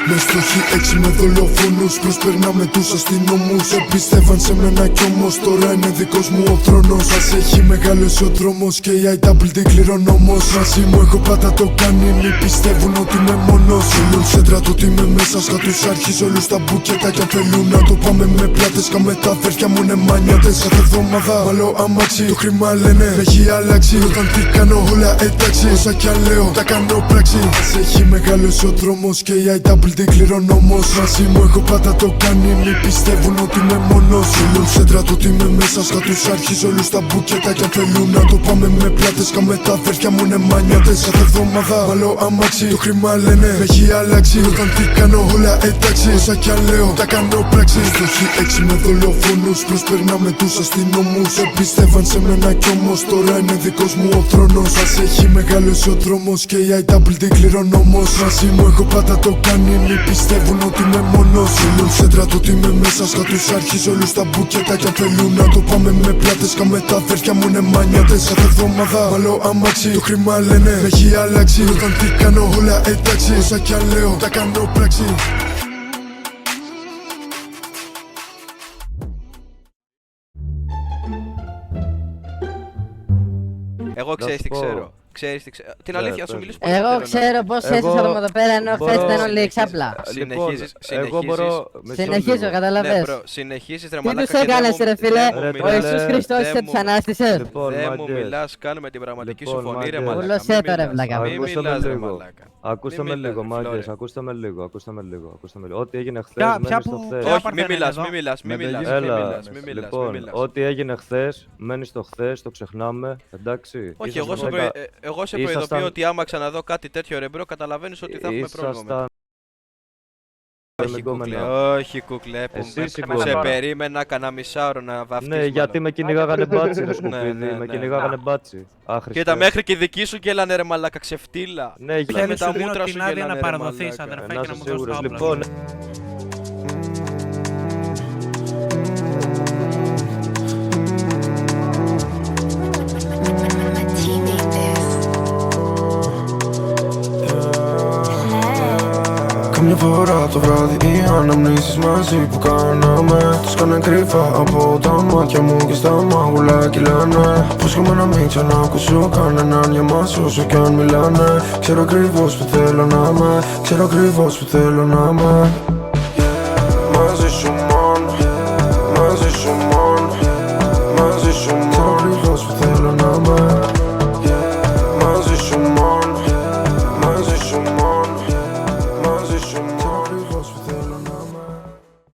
Με στόχοι έξι με δολοφόνους, προσπερνάμε τους αστυνόμους. Εμπίστευαν σε μένα κι όμως τώρα είναι δικός μου ο θρόνος. Ας έχει μεγάλωσε ο δρόμος και η IWD κληρονόμος. Μαζί μου έχω πάντα το κάνει, μη πιστεύουν ότι είμαι μόνος. Όλων σε τρατώ ότι είμαι μέσα στα τους άρχις όλους τα μπουκέτα. Κι αν θέλουν να το πάμε με πλάτες, κάμε τα αδέρφια μου είναι μανιάτες. Κάθε εβδομάδα βάλω αμάξι, το χρήμα λένε έχει αλλάξει. Όταν τι κάνω όλα εντάξει, όσα κι αν λέω τα κάνω πράξη. Ας έχει μεγάλωσε ο δρόμος και η IWD κληρονόμος. Μαζί μου έχω πάντα το κάνει, μη πιστεύουν ότι είμαι μόνος. Όλων σε τρατώ ότι είμαι μέσα στα τους άρχις όλους τα μπουκέτα. Κι αν θέλουν να το πάμε με πλάτες, κάμε τα αδέρφια μου είναι μανιάτες. Κάθε εβδομάδα βάλω αμάξι, το χρήμα λένε έχει αλλάξει. Όταν τι κάνω όλα εντάξει, όσα κι αν λέω τα κάνω πράξη. Στόχοι έξι με δολοφόνους, προσπερνάμε τους αστυνόμους. Εμπίστευαν σε μένα κι όμως τώρα είναι δικός μου ο θρόνος. Ας έχει μεγάλωσε ο δρόμος και η IWD κληρονόμος. Μαζί μου έχω πάντα το κάνει, μη πιστεύουν ότι είμαι μόνος. Όλων σε τρατώ ότι είμαι μέσα στα τους άρχις όλους τα μπουκέτα. Κι αν θέλουν να το πάμε με πλάτες, κάμε τα αδέρφια μου είναι μανιάτες. Κάθε εβδομάδα βάλω αμάξι, το χρήμα λένε έχει αλλάξει. Όταν τι κάνω όλα εντάξει, όσα κι αν λέω τα κάνω πράξη. Εγώ ξέρεις τι ξέρω. Ξέρεις τι ξέρω. Την αλήθεια σου μιλήσω. Εγώ ξέρω πώς έστησαμε εδώ πέρα ενώ χθες ήταν όλοι εξάπλα. Συνεχίζεις. Συνεχίζω, καταλαβες. Συνεχίζεις ρε Τι μαλάκα. τους έκανες ρε φίλε, ο Ιησούς Χριστός και τους ανάστησε. Δεν μου μιλάς καν με την πραγματική σου φωνή ρε μαλάκα. Ούλωσέ το ρε βλάκα. Μην μιλάς ρε μαλάκα. Ακούστε με λίγο, μάγκες, ακούστε με λίγο. Ό,τι έγινε χθες, μένει στο χθες. Όχι, μην μιλάς. Λοιπόν, ό,τι έγινε χθες, μένει στο χθες, το ξεχνάμε, εντάξει. Όχι, εγώ σε προειδοποιώ ότι άμα ξαναδώ κάτι τέτοιο ρε μπρο, καταλαβαίνεις ότι θα έχουμε πρόβλημα. Όχι κουκλέ, σε περίμενα κανένα μισάωρο να βαφτείς. Ναι, γιατί με κυνηγάγανε μπάτσι ρε σκουπίδι, με κυνηγάγανε μπάτσι. Κοίτα, μέχρι και οι δικοί σου γέλανε ρε μαλάκα, ξεφτύλα. Ναι, με τα μούτρα σου γέλανε να ρε παραδοθείς μαλάκα. αδερφέ και να μου δώσεις το όπλο. Λοιπόν, Καμιά φορά το βράδυ οι αναμνήσεις μαζί που κάναμε τους κάνε κρύφα από τα μάτια μου και στα μάγουλα κυλάνε. Φόσχομαι να μην ξανακούσω κανέναν για μας όσο κι αν μιλάνε. Ξέρω ακριβώς που θέλω να είμαι, ξέρω ακριβώς που θέλω να είμαι.